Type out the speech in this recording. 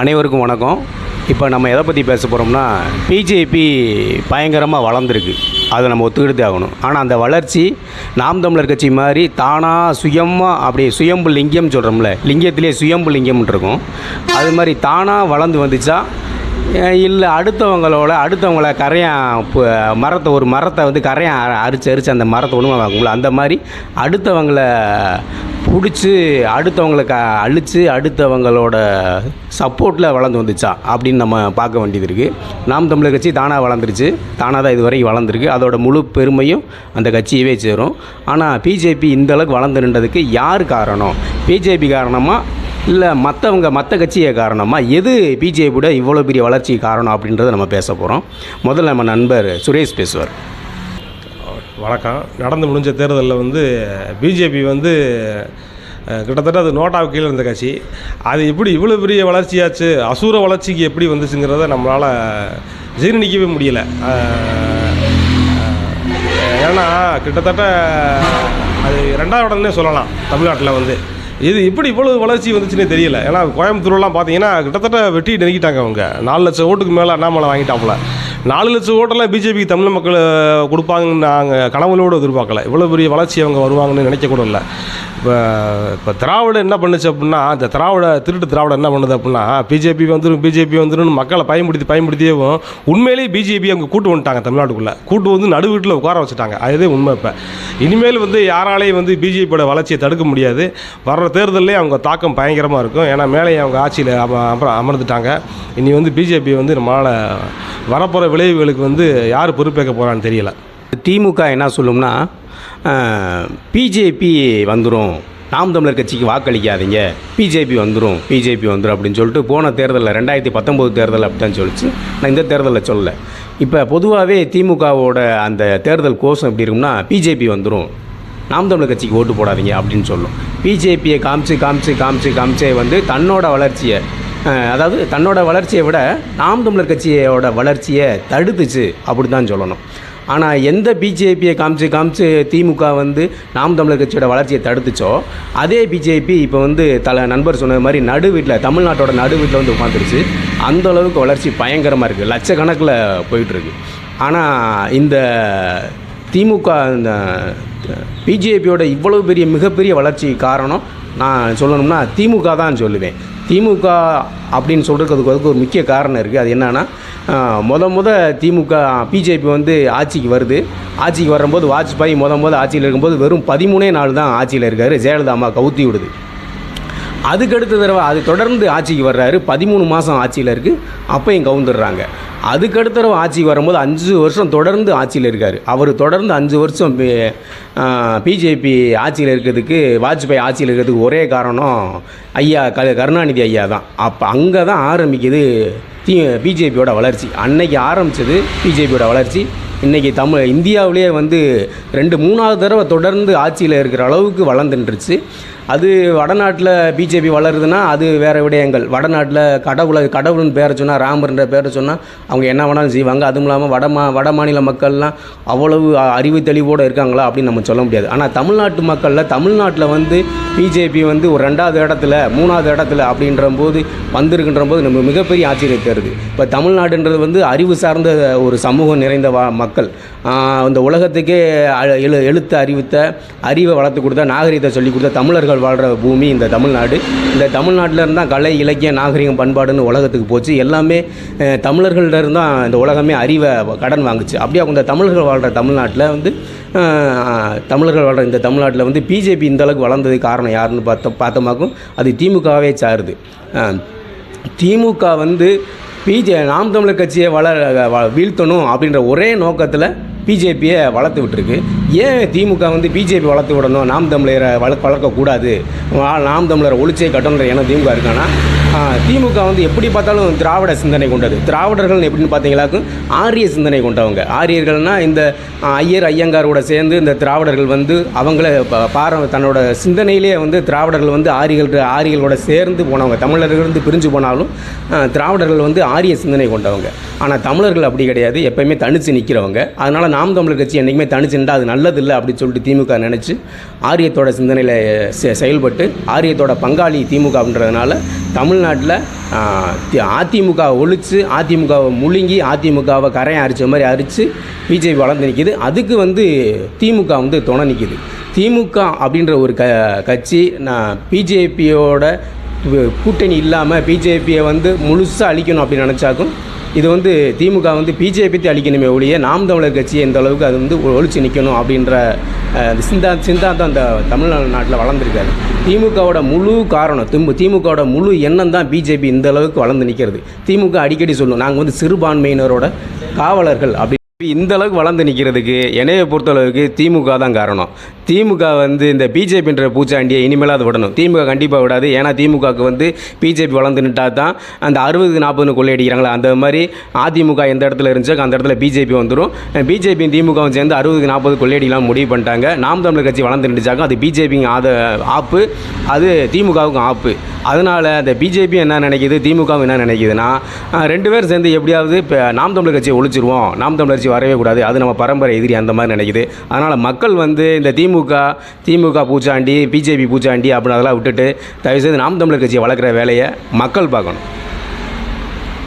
அனைவருக்கும் வணக்கம். இப்போ நம்ம எதை பற்றி பேச போகிறோம்னா, பிஜேபி பயங்கரமாக வளர்ந்துருக்கு, அதை நம்ம ஒத்துக்கிட்டு ஆகணும். ஆனால் அந்த வளர்ச்சி நாம் தமிழர் கட்சி மாதிரி தானாக சுயமாக அப்படி சுயம்பு லிங்கம் சொல்கிறோம்ல, லிங்கத்திலே சுயம்பு லிங்கம்னு இருக்கும், அது மாதிரி தானாக வளர்ந்து வந்துச்சா இல்லை அடுத்தவங்கள கரையான் ஒரு மரத்தை வந்து கரையான் அரிச்சு அந்த மரத்தை ஒன்றுமா வாங்கும்ல, அந்த மாதிரி அடுத்தவங்களை பிடிச்சி அடுத்தவங்களுக்கு அழித்து அடுத்தவங்களோட சப்போர்ட்டில் வளர்ந்து வந்துச்சா அப்படின்னு நம்ம பார்க்க வேண்டியது இருக்குது. நாம் தமிழர் கட்சி தானாக வளர்ந்துருச்சு, தானாக தான் இது வரைக்கும் வளர்ந்துருக்கு. அதோட முழு பெருமையும் அந்த கட்சியவே சேரும். ஆனால் பிஜேபி இந்தளவுக்கு வளர்ந்து நின்றதுக்கு யார் காரணம்? பிஜேபி காரணமாக இல்லை மற்ற கட்சியை காரணமாக? எது பிஜேபியோட இவ்வளோ பெரிய வளர்ச்சி காரணம் அப்படின்றத நம்ம பேச போகிறோம். முதல்ல நம்ம நண்பர் சுரேஷ் பேசுவார். வணக்கம். நடந்து முடிஞ்ச தேர்தலில் வந்து பிஜேபி வந்து கிட்டத்தட்ட அது நோட்டாவுக்கு கீழே இருந்த கட்சி. அது எப்படி இவ்வளோ பெரிய வளர்ச்சியாச்சு, அசூர வளர்ச்சிக்கு எப்படி வந்துச்சுங்கிறத நம்மளால் ஜீரணிக்கவே முடியலை. ஏன்னா கிட்டத்தட்ட அது 2வது இடம்னே சொல்லலாம் தமிழ்நாட்டில் வந்து. இது இப்படி இவ்வளோ வளர்ச்சி வந்துச்சுன்னே தெரியல. ஏன்னா கோயம்புத்தூர்லாம் பார்த்தீங்கன்னா கிட்டத்தட்ட வெட்டி நெருக்கிட்டாங்க. அவங்க 4 லட்சம் ஓட்டுக்கு மேலே அண்ணாமலை வாங்கிட்டாப்புல. 4 லட்சம் ஓட்டெல்லாம் பிஜேபிக்கு தமிழ் மக்கள் கொடுப்பாங்கன்னு நாங்கள் கனவுகளோடு எதிர்பார்க்கல. இவ்வளோ பெரிய வளர்ச்சி அவங்க வருவாங்கன்னு நினைக்கக்கூட இல்லை. இப்போ திராவிட என்ன பண்ணுச்சு அப்படின்னா, அந்த திருட்டு திராவிடம் என்ன பண்ணுது அப்படின்னா, பிஜேபி வந்துடும் மக்களை பயன்படுத்தியவும் உண்மையிலேயே பிஜேபி அவங்க கூட்டு வந்துட்டாங்க. தமிழ்நாட்டுக்குள்ளே கூட்டு வந்து நடு வீட்டில் உட்கார வச்சுட்டாங்க. அதுவே உண்மை. இப்போ இனிமேல் வந்து யாராலையும் வந்து பிஜேபியோட வளர்ச்சியை தடுக்க முடியாது. வர்ற தேர்தலே அவங்க தாக்கம் பயங்கரமாக இருக்கும். ஏன்னா மேலே அவங்க ஆட்சியில் அமர்ந்துட்டாங்க. இனி வந்து பிஜேபி வந்து நம்மளால் வரப்போகிற விளைவுகளுக்கு வந்து யார் பொறுப்பேற்க போகிறான்னு தெரியல. திமுக என்ன சொல்லும்னா, பிஜேபி வந்துடும், நாம் தமிழர் கட்சிக்கு வாக்களிக்காதீங்க, பிஜேபி வந்துடும் அப்படின்னு சொல்லிட்டு போன தேர்தலில் 2019 தேர்தல் அப்படி தான் சொல்லிச்சு. நான் இந்த தேர்தலில் சொல்லலை. இப்போ பொதுவாகவே திமுகவோட அந்த தேர்தல் கோஷம் எப்படி இருக்கும்னா, பிஜேபி வந்துடும், நாம் தமிழர் கட்சிக்கு ஓட்டு போடாதீங்க அப்படின்னு சொல்லும். பிஜேபியை காமிச்சு வந்து தன்னோட வளர்ச்சியை, அதாவது தன்னோட வளர்ச்சியை விட நாம் தமிழர் கட்சியோட வளர்ச்சியை தடுத்துச்சு அப்படி தான் சொல்லணும். ஆனால் எந்த பிஜேபியை காமிச்சு திமுக வந்து நாம் தமிழர் கட்சியோட வளர்ச்சியை தடுத்துச்சோ, அதே பிஜேபி இப்போ வந்து நண்பர் சொன்னது மாதிரி தமிழ்நாட்டோட நடு வீட்டில் வந்து உட்காந்துருச்சு. அந்தளவுக்கு வளர்ச்சி பயங்கரமாக இருக்குது, லட்சக்கணக்கில் போயிட்டுருக்கு. ஆனால் இந்த திமுக இந்த பிஜேபியோட இவ்வளவு மிகப்பெரிய வளர்ச்சி காரணம் நான் சொல்லணும்னா திமுக தான் சொல்லுவேன். திமுக அப்படின்னு சொல்கிறதுக்கு அதுக்கு ஒரு முக்கிய காரணம் இருக்குது. அது என்னென்னா, திமுக பிஜேபி வந்து ஆட்சிக்கு வரும்போது வாஜ்பாய் ஆட்சியில் இருக்கும்போது வெறும் 13 நாள் தான் ஆட்சியில் இருக்கார். ஜெயலலிதா அம்மா கவுத்தி விடுது. அதுக்கடுத்த தடவை அது தொடர்ந்து ஆட்சிக்கு வர்றாரு. 13 மாதம் ஆட்சியில் இருக்குது, அப்பையும் கவுந்துடுறாங்க. அதுக்கடுத்த தடவை ஆட்சிக்கு வரும்போது 5 வருஷம் தொடர்ந்து ஆட்சியில் இருக்கார். அவர் தொடர்ந்து 5 வருஷம் பிஜேபி ஆட்சியில் இருக்கிறதுக்கு, வாஜ்பாய் ஆட்சியில் இருக்கிறதுக்கு ஒரே காரணம் கருணாநிதி ஐயா தான். அப்போ அங்கே தான் ஆரம்பிக்குது பிஜேபியோட வளர்ச்சி. அன்னைக்கு ஆரம்பித்தது பிஜேபியோட வளர்ச்சி. இன்றைக்கி இந்தியாவிலே வந்து 2-3வது தடவை தொடர்ந்து ஆட்சியில் இருக்கிற அளவுக்கு வளர்ந்துருச்சு. அது வடநாட்டில் பிஜேபி வளருதுன்னா அது வேறு விடயங்கள். வடநாட்டில் கடவுள்னு பேரை சொன்னால், ராமர்ன்ற பேரை சொன்னால் அவங்க என்ன வேணாலும் செய்வாங்க. அதுவும் இல்லாமல் வட மாநில மக்கள்லாம் அவ்வளவு அறிவு தெளிவோடு இருக்காங்களா அப்படின்னு நம்ம சொல்ல முடியாது. ஆனால் தமிழ்நாட்டில் வந்து பிஜேபி வந்து ஒரு 2வது இடத்துல 3வது இடத்துல வந்திருக்கின்ற போது நம்ம மிகப்பெரிய ஆச்சரியம் தருது. இப்போ தமிழ்நாடுன்றது வந்து அறிவு சார்ந்த ஒரு சமூகம் நிறைந்த மக்கள், இந்த உலகத்துக்கே அறிவை வளர்த்து கொடுத்த, நாகரிகத்தை சொல்லிக் கொடுத்த தமிழர்கள் வாழ்கிற பூமி இந்த தமிழ்நாடு. இந்த தமிழ்நாட்டில் இருந்தால் கலை, இலக்கியம், நாகரிகம், பண்பாடுன்னு உலகத்துக்கு போச்சு. எல்லாமே தமிழர்கள்ட்ட இருந்தால் இந்த உலகமே அறிவை கடன் வாங்குச்சு. அப்படியே இந்த தமிழர்கள் வாழ்கிற இந்த தமிழ்நாட்டில் வந்து பிஜேபி இந்தளவுக்கு வளர்ந்ததுக்கு காரணம் யாருன்னு பார்த்தோமாக்கும் அது திமுகவே சாருது. திமுக வந்து நாம் தமிழர் கட்சியை வீழ்த்தணும் அப்படின்ற ஒரே நோக்கத்தில் பிஜேபியை வளர்த்து விட்டுருக்கு. ஏன் திமுக வந்து பிஜேபி வளர்த்து விடணும், நாம் தமிழரை வளர்க்கக்கூடாது, நாம் தமிழரை ஒழிச்சே கட்டணுன்ற எண்ணம் திமுக இருக்கான்னா, திமுக வந்து எப்படி பார்த்தாலும் திராவிட சிந்தனை கொண்டது. திராவிடர்கள் எப்படின்னு பார்த்தீங்களாக்கும் ஆரிய சிந்தனை கொண்டவங்க. ஆரியர்கள்னால் இந்த ஐயங்காரோட சேர்ந்து இந்த திராவிடர்கள் வந்து அவங்கள தன்னோட சிந்தனையிலே வந்து திராவிடர்கள் வந்து ஆரியர்களோட சேர்ந்து போனவங்க. தமிழர்கள் வந்து பிரிஞ்சு போனாலும் திராவிடர்கள் வந்து ஆரிய சிந்தனை கொண்டவங்க. ஆனால் தமிழர்கள் அப்படி கிடையாது, எப்போயுமே தனித்து நிற்கிறவங்க. அதனால் நாம் தமிழர் கட்சி என்றைக்குமே தனிச்சு நின்றா அது நல்லதில்லை அப்படின்னு சொல்லிட்டு திமுக நினச்சி ஆரியத்தோட சிந்தனையில் செயல்பட்டு ஆரியத்தோட பங்காளி திமுக அப்படின்றதுனால தமிழ்நாட்டில் அதிமுக ஒழித்து அதிமுகவை முழுங்கி அதிமுகவை கரையை அரித்த மாதிரி அரித்து பிஜேபி வளர்ந்து நிற்கிது. அதுக்கு வந்து திமுக வந்து துணை நிற்கிது. திமுக அப்படின்ற ஒரு கட்சி பிஜேபியோட கூட்டணி இல்லாமல் பிஜேபியை வந்து முழுசாக அழிக்கணும் அப்படின்னு நினச்சாக்கும் இது வந்து திமுக வந்து பிஜேபி அழிக்கணுமே ஒழிய நாம் தமிழர் கட்சியை எந்த அளவுக்கு அது வந்து ஒழிச்சு நிற்கணும் அப்படின்ற சிந்தாந்தம் அந்த தமிழ்நாட்டில் வளர்ந்துருக்காரு. திமுகவோட முழு காரணம் திமுகவோட முழு எண்ணம் தான் பிஜேபி இந்த அளவுக்கு வளர்ந்து நிற்கிறது. திமுக அடிக்கடி சொல்லும், நாங்கள் வந்து சிறுபான்மையினரோட காவலர்கள் அப்படி. இந்த அளவுக்கு வளர்ந்து நிற்கிறதுக்கு என்னையை பொறுத்தளவுக்கு திமுக தான் காரணம். திமுக வந்து இந்த பிஜேபின்ற பூச்சாண்டியை இனிமேல் அது விடணும். திமுக கண்டிப்பாக விடாது. ஏன்னா திமுகவுக்கு வந்து பிஜேபி வளர்ந்து நின்றா தான் அந்த 60-40 கொள்ளையடிக்கிறாங்களா அந்த மாதிரி அதிமுக எந்த இடத்துல இருந்துச்சோ அந்த இடத்துல பிஜேபி வந்துடும். பிஜேபியும் திமுகவும் சேர்ந்து 60-40 கொள்ளையடிக்கலாம் முடிவு பண்ணிட்டாங்க. நாம் தமிழர் கட்சி வளர்ந்து நின்றுச்சாக்கும் அது பிஜேபிங்க ஆப்பு, அது திமுகவுக்கும் ஆப்பு. அதனால் அந்த பிஜேபி என்ன நினைக்கிது, திமுகவும் என்ன நினைக்கிதுன்னா 2 பேரும் சேர்ந்து எப்படியாவது இப்போ நாம் தமிழர் கட்சியை ஒழிச்சிருவோம், நாம் தமிழர் கட்சி வரவே கூடாது, அது நம்ம பரம்பரை எதிரி அந்த மாதிரி நினைக்குது. அதனால் மக்கள் வந்து இந்த திமுக பூச்சாண்டி பிஜேபி பூச்சாண்டி அப்படின்னு அதெல்லாம் விட்டுட்டு தயவுசெய்து நாம் தமிழர் கட்சியை வளர்க்குற வேலையை மக்கள் பார்க்கணும்.